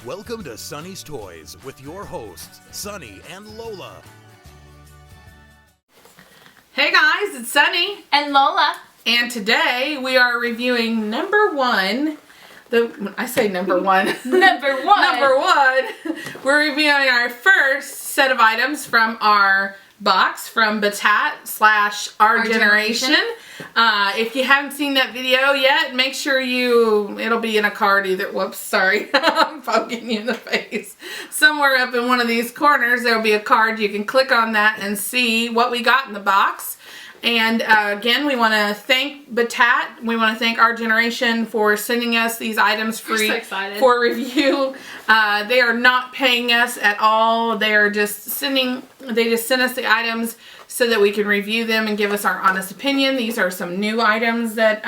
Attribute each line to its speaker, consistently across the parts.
Speaker 1: Welcome to Sunny's Toys with your hosts, Sunny and Lola.
Speaker 2: Hey guys, it's Sunny
Speaker 3: and Lola,
Speaker 2: and today we are reviewing number one. I say number one.
Speaker 3: Number one.
Speaker 2: We're reviewing our first set of items from our box from Batat / Our Generation. If you haven't seen that video yet, make sure it'll be in a card either. Whoops, sorry. I'm poking you in the face. Somewhere up in one of these corners, there'll be a card. You can click on that and see what we got in the box. And again, we want to thank Batat. We want to thank Our Generation for sending us these items free for review. They are not paying us at all. They just send us the items so that we can review them and give us our honest opinion. These are some new items that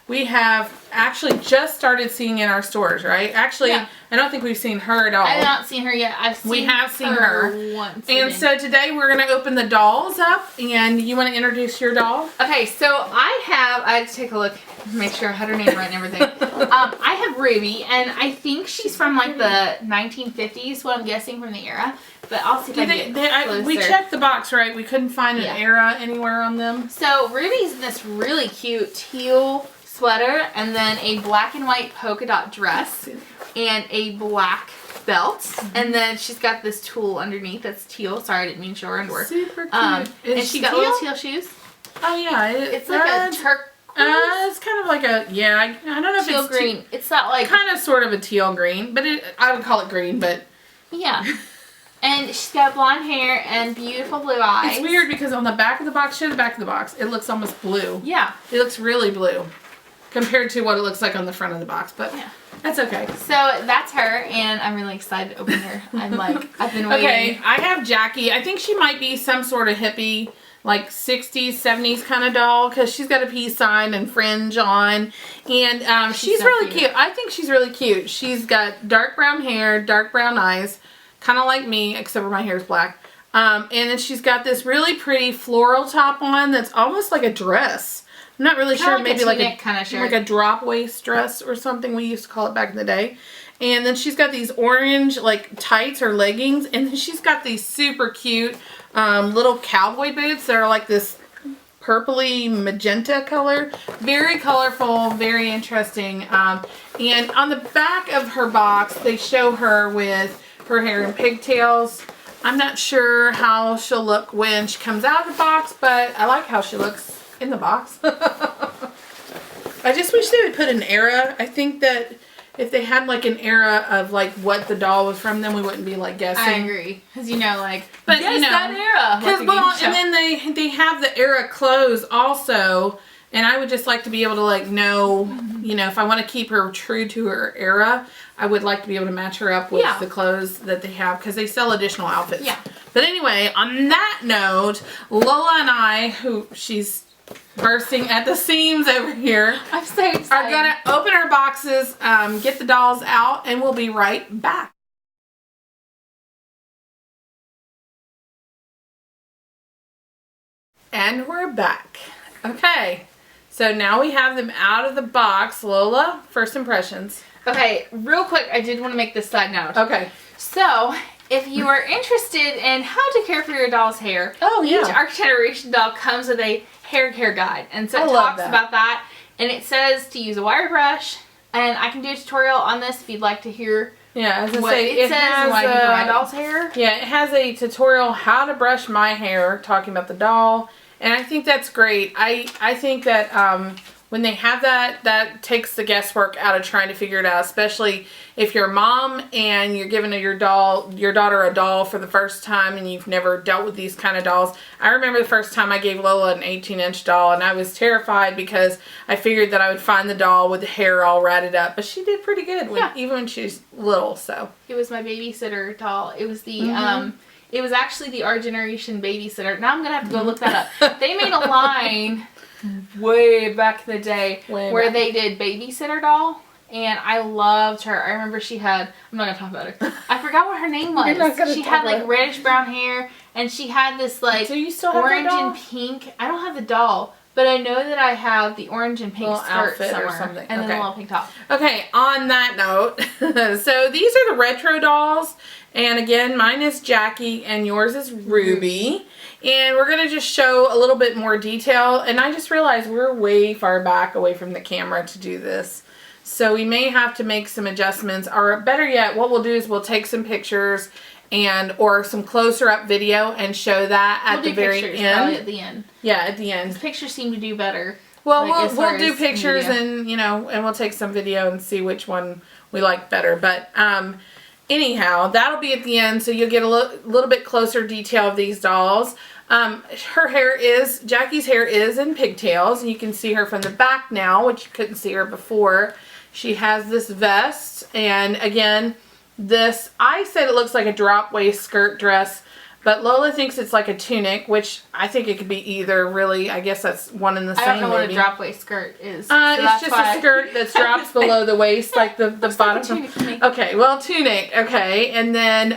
Speaker 2: we have actually just started seeing in our stores, right? Actually, I don't think we've seen her at all.
Speaker 3: I have not seen her yet.
Speaker 2: We have seen her
Speaker 3: once.
Speaker 2: And so today we're going to open the dolls up, and you want to introduce your doll?
Speaker 3: Okay, so I had to take a look, make sure I had her name right and everything. I have Ruby, and I think she's from like the 1950s, what I'm guessing from the era. But I'll see if I can get closer.
Speaker 2: We checked the box, right? We couldn't find an era anywhere on them.
Speaker 3: So Ruby's in this really cute teal sweater, and then a black and white polka dot dress, and a black belt, and then she's got this tulle underneath that's teal. Sorry, I didn't mean to show her underwear.
Speaker 2: Super cute.
Speaker 3: And she's got little teal shoes.
Speaker 2: Oh yeah,
Speaker 3: it's like a turquoise.
Speaker 2: It's kind of like a I don't know if
Speaker 3: teal
Speaker 2: it's
Speaker 3: green. It's not like
Speaker 2: kind of sort of a teal green, but I would call it green, but
Speaker 3: yeah. And she's got blonde hair and beautiful blue eyes.
Speaker 2: It's weird because on the back of the box, show the back of the box, it looks almost blue.
Speaker 3: Yeah.
Speaker 2: It looks really blue compared to what it looks like on the front of the box, but that's okay.
Speaker 3: So that's her, and I'm really excited to open her. I've been waiting.
Speaker 2: Okay, I have Jackie. I think she might be some sort of hippie, like 60s, 70s kind of doll, because she's got a peace sign and fringe on, and she's so really cute. I think she's really cute. She's got dark brown hair, dark brown eyes, kind of like me, except for my hair is black. And then she's got this really pretty floral top on that's almost like a dress. I'm not really sure. Maybe like a
Speaker 3: kind of shirt,
Speaker 2: like a drop waist dress or something. We used to call it back in the day. And then she's got these orange like tights or leggings, and then she's got these super cute little cowboy boots that are like this purpley magenta color. Very colorful, very interesting. And on the back of her box, they show her with her hair in pigtails. I'm not sure how she'll look when she comes out of the box, but I like how she looks in the box. I just wish they would put an era. I think that if they had like an era of like what the doll was from, then we wouldn't be like guessing.
Speaker 3: I agree, because
Speaker 2: but
Speaker 3: guess that era.
Speaker 2: And then they have the era clothes also, and I would just like to be able to like know, if I want to keep her true to her era, I would like to be able to match her up with the clothes that they have, because they sell additional outfits.
Speaker 3: Yeah.
Speaker 2: But anyway, on that note, Lola and I, who she's bursting at the seams over here,
Speaker 3: I'm so excited,
Speaker 2: are going to open our boxes, get the dolls out, and we'll be right back. And we're back. Okay, so now we have them out of the box. Lola, first impressions.
Speaker 3: Okay, real quick, I did want to make this side note.
Speaker 2: Okay.
Speaker 3: So, if you are interested in how to care for your doll's hair, each Our Generation doll comes with a hair care guide. And so it talks about that. And it says to use a wire brush. And I can do a tutorial on this if you'd like to hear
Speaker 2: what
Speaker 3: it says and why I do for my doll's hair.
Speaker 2: Yeah, it has a tutorial how to brush my hair, talking about the doll. And I think that's great. I think that when they have that takes the guesswork out of trying to figure it out, especially if you're a mom and you're giving your daughter a doll for the first time and you've never dealt with these kind of dolls. I remember the first time I gave Lola an 18-inch doll, and I was terrified because I figured that I would find the doll with the hair all ratted up, but she did pretty good even when she's little. So
Speaker 3: it was my babysitter doll. It was the it was actually the Our Generation babysitter. Now I'm gonna have to go look that up. They made a line way back in the day where they did babysitter doll, and I loved her. I remember she had, I'm not gonna talk about her, I forgot what her name was. She had like reddish brown hair, and she had this like orange and pink, I don't have the doll, But I know that I have the orange and pink
Speaker 2: little
Speaker 3: skirt
Speaker 2: outfit
Speaker 3: somewhere.
Speaker 2: or something.
Speaker 3: And then
Speaker 2: Okay.
Speaker 3: a little pink top.
Speaker 2: Okay, on that note, so these are the retro dolls. And again, mine is Jackie and yours is Ruby. And we're going to just show a little bit more detail. And I just realized we're way far back away from the camera to do this. So we may have to make some adjustments. Or better yet, what we'll do is we'll take some pictures or some closer up video and show that at the very end.
Speaker 3: Probably at the end.
Speaker 2: Yeah, at the end.
Speaker 3: Pictures seem to do better.
Speaker 2: Well,
Speaker 3: Like,
Speaker 2: we'll do pictures and, you know, and we'll take some video and see which one we like better. But anyhow, that'll be at the end, so you'll get a little bit closer detail of these dolls. Jackie's hair is in pigtails, and you can see her from the back now, which you couldn't see her before. She has this vest, and again, I said it looks like a drop waist skirt dress, but Lola thinks it's like a tunic, which I think it could be either, really. I guess that's one and the same.
Speaker 3: I don't know
Speaker 2: maybe.
Speaker 3: what a drop waist skirt is.
Speaker 2: It's just a skirt that drops below the waist, like the bottom.
Speaker 3: Like a tunic to me.
Speaker 2: Okay, well, tunic. Okay, and then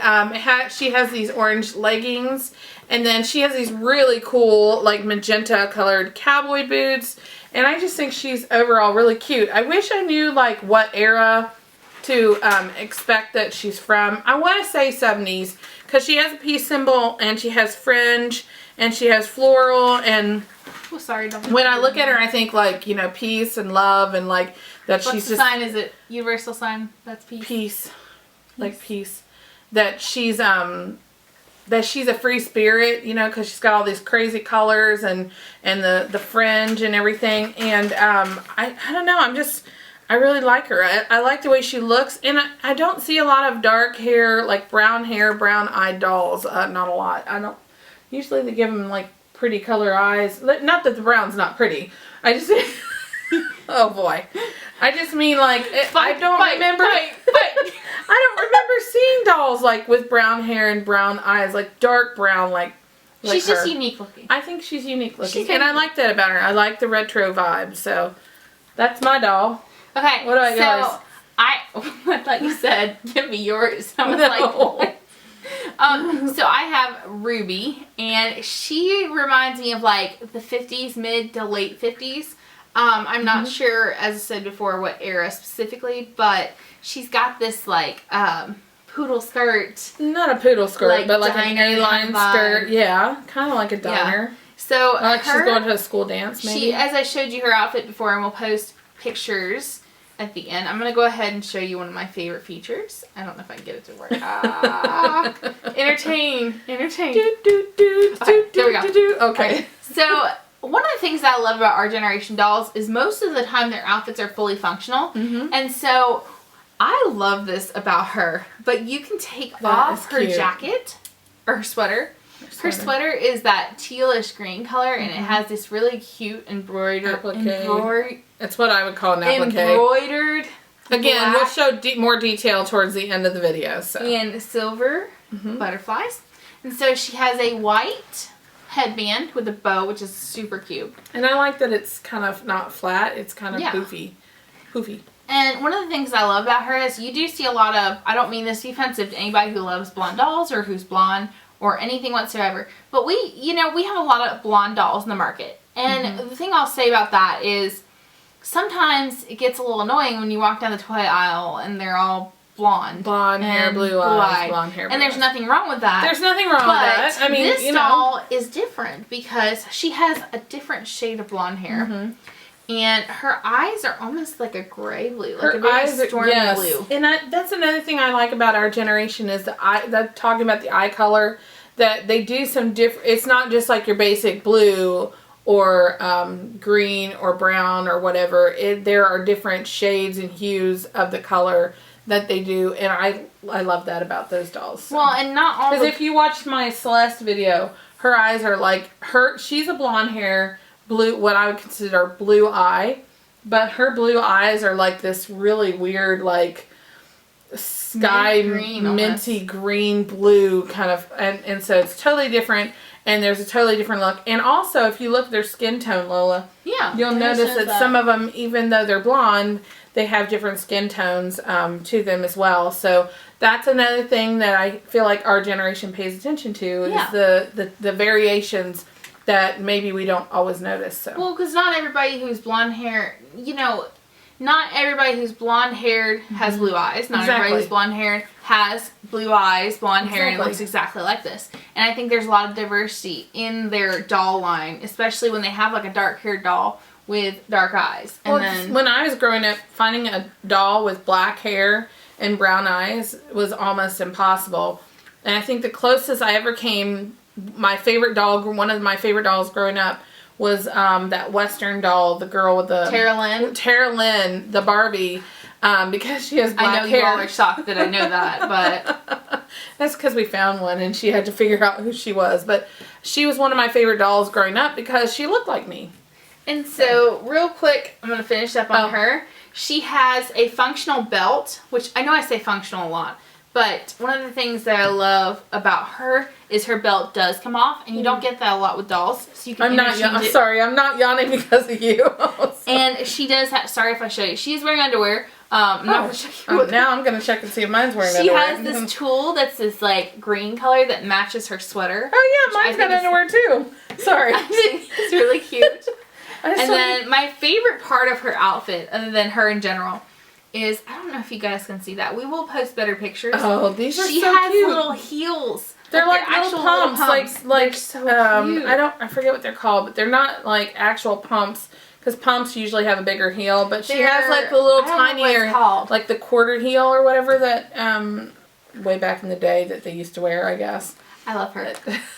Speaker 2: she has these orange leggings, and then she has these really cool, like magenta colored cowboy boots. And I just think she's overall really cute. I wish I knew like what era to expect that she's from. I want to say 70s because she has a peace symbol and she has fringe and she has floral, and
Speaker 3: Oh, sorry.
Speaker 2: when I look at her I think like, you know, peace and love and like that.
Speaker 3: What's
Speaker 2: she's
Speaker 3: the
Speaker 2: just
Speaker 3: sign? Is it universal sign? That's peace.
Speaker 2: peace. Like peace. That she's a free spirit, you know, because she's got all these crazy colors and the fringe and everything. And I don't know, I really like her. I like the way she looks, and I don't see a lot of dark hair, like brown hair, brown-eyed dolls. Not a lot. I don't. Usually they give them like pretty color eyes. Not that the brown's not pretty. I just. Oh boy. I just mean like I don't remember. I don't remember seeing dolls like with brown hair and brown eyes, like dark brown, like
Speaker 3: She's
Speaker 2: her.
Speaker 3: just unique looking.
Speaker 2: I think she's unique looking,
Speaker 3: She's
Speaker 2: and I
Speaker 3: unique.
Speaker 2: like that about her. I like the retro vibe. So that's my doll.
Speaker 3: Okay.
Speaker 2: What about yours?
Speaker 3: I thought you said give me yours. I was
Speaker 2: No.
Speaker 3: like, what? So I have Ruby, and she reminds me of like the 50s, mid to late 50s. I'm not sure, as I said before, what era specifically, but she's got this like poodle skirt.
Speaker 2: Not a poodle skirt,
Speaker 3: Like
Speaker 2: but like an
Speaker 3: diner
Speaker 2: A-line
Speaker 3: vibe.
Speaker 2: skirt. Yeah, kind of like a diner.
Speaker 3: So
Speaker 2: Like she's going to a school dance, maybe.
Speaker 3: as I showed you her outfit before, and we'll post pictures at the end. I'm going to go ahead and show you one of my favorite features. I don't know if I can get it to work. Entertain.
Speaker 2: Do, do, do,
Speaker 3: Okay,
Speaker 2: do,
Speaker 3: there we go.
Speaker 2: do, do. Okay.
Speaker 3: So one of the things that I love about our generation dolls is most of the time their outfits are fully functional. And so I love this about her. But you can take off her
Speaker 2: cute.
Speaker 3: jacket or her sweater. Her sweater is that tealish green color, and it has this really cute embroidered.
Speaker 2: That's what I would call an applique.
Speaker 3: Embroidered.
Speaker 2: Again, we'll
Speaker 3: black
Speaker 2: show more detail towards the end of the video. So.
Speaker 3: and silver butterflies. And so she has a white headband with a bow, which is super cute.
Speaker 2: And I like that it's kind of not flat. It's kind of
Speaker 3: Yeah.
Speaker 2: poofy. Poofy.
Speaker 3: And one of the things I love about her is you do see a lot of, I don't mean this to be offensive to anybody who loves blonde dolls or who's blonde or anything whatsoever, but we have a lot of blonde dolls in the market. And the thing I'll say about that is sometimes it gets a little annoying when you walk down the toy aisle and they're all blonde.
Speaker 2: Blonde hair,
Speaker 3: and
Speaker 2: blue eyes,
Speaker 3: blue-eyed.
Speaker 2: blonde hair, blue
Speaker 3: And there's
Speaker 2: eyes.
Speaker 3: nothing wrong with that.
Speaker 2: There's nothing wrong with that. I mean,
Speaker 3: this
Speaker 2: you know.
Speaker 3: doll is different because she has a different shade of blonde hair. And her eyes are almost like a gray blue, like a very stormy blue.
Speaker 2: And that's another thing I like about our generation is talking about the eye color, that they do some different, it's not just like your basic blue or green or brown or whatever. There are different shades and hues of the color that they do, and I love that about those dolls. So.
Speaker 3: Well, and not all
Speaker 2: Because if you watched my Celeste video, her eyes are like, she's a blonde hair, blue, what I would consider blue eye, but her blue eyes are like this really weird, like sky minty green blue kind of, and so it's totally different, and there's a totally different look. And also, if you look at their skin tone, Lola, you'll notice that some of them, even though they're blonde, they have different skin tones to them as well. So that's another thing that I feel like our generation pays attention to is the variations that maybe we don't always notice. So.
Speaker 3: Well, because not everybody who's blonde hair, you know, not everybody who's blonde haired has blue eyes. Not everybody who's blonde haired has blue eyes, blonde hair, and looks exactly like this. And I think there's a lot of diversity in their doll line, especially when they have like a dark haired doll with dark eyes. And then
Speaker 2: when I was growing up, finding a doll with black hair and brown eyes was almost impossible. And I think the closest I ever came, my favorite doll, one of my favorite dolls growing up, was that Western doll, the girl with the... Tara Lynn, the Barbie, because she has black hair. I know you all are shocked that I know that, but... That's because we found one and she had to figure out who she was. But she was one of my favorite dolls growing up because she looked like me.
Speaker 3: And so, real quick, I'm going to finish up on her. She has a functional belt, which I know I say functional a lot. But one of the things that I love about her is her belt does come off, and you don't get that a lot with dolls. So you can
Speaker 2: I'm sorry, I'm not yawning because of you.
Speaker 3: And she does have, sorry if I show you, she's wearing underwear. I'm not going to show you.
Speaker 2: Now I'm going to check and see if mine's wearing underwear.
Speaker 3: She has this tulle that's this like green color that matches her sweater.
Speaker 2: Oh yeah, mine's got underwear too. Sorry.
Speaker 3: It's really cute. And then my favorite part of her outfit, other than her in general, is, I don't know if you guys can see that. We will post better pictures.
Speaker 2: Oh, these are so cute.
Speaker 3: She has little heels.
Speaker 2: They're like little pumps. Like
Speaker 3: so cute.
Speaker 2: I forget what they're called, but they're not like actual pumps, because pumps usually have a bigger heel, but she has like the little tinier, like the quarter heel or whatever that way back in the day that they used to wear, I guess.
Speaker 3: I love her.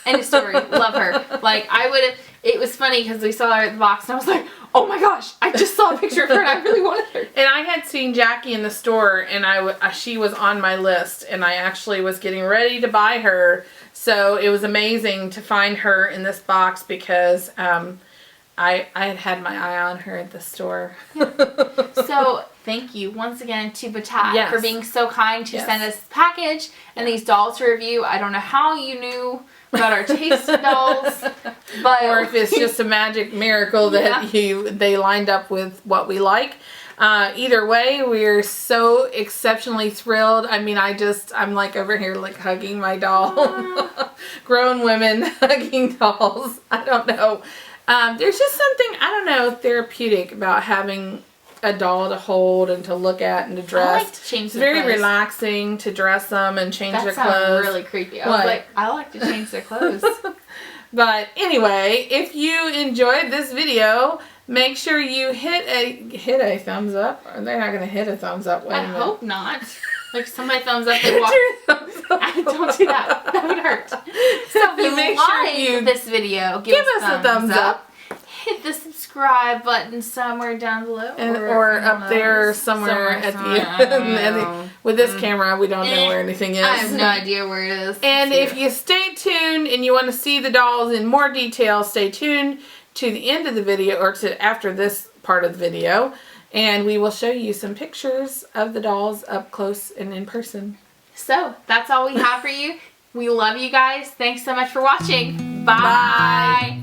Speaker 3: End of story. Love her. Like, I would have, it was funny because we saw her at the box and I was like, oh my gosh, I just saw a picture of her and I really wanted her.
Speaker 2: And I had seen Jackie in the store and she was on my list and I actually was getting ready to buy her. So it was amazing to find her in this box because I had my eye on her at the store.
Speaker 3: So thank you once again to Batat for being so kind to send us this package and these dolls to review. I don't know how you knew about our taste in dolls, but
Speaker 2: or if it's just a magic miracle that they lined up with what we like. Either way, we're so exceptionally thrilled. I mean, I'm like over here like hugging my doll. Grown women hugging dolls. I don't know. There's just something, I don't know, therapeutic about having a doll to hold and to look at and to dress.
Speaker 3: I like to change
Speaker 2: It's very relaxing to dress them and change their clothes.
Speaker 3: That sounds really creepy. I was like, I like to change their clothes.
Speaker 2: But anyway, if you enjoyed this video, make sure you hit a thumbs up. Or they're not going to hit a thumbs up.
Speaker 3: I hope not. Like somebody thumbs up and walk. Don't do that. That would hurt. So if you like this video, give us a thumbs up. Hit the subscribe button somewhere down below.
Speaker 2: Or up there somewhere at the end. With this camera, we don't know where anything is.
Speaker 3: I have no idea where it is.
Speaker 2: And if you stay tuned and you want to see the dolls in more detail, stay tuned to the end of the video or to after this part of the video. And we will show you some pictures of the dolls up close and in person.
Speaker 3: So, that's all we have for you. We love you guys. Thanks so much for watching. Bye.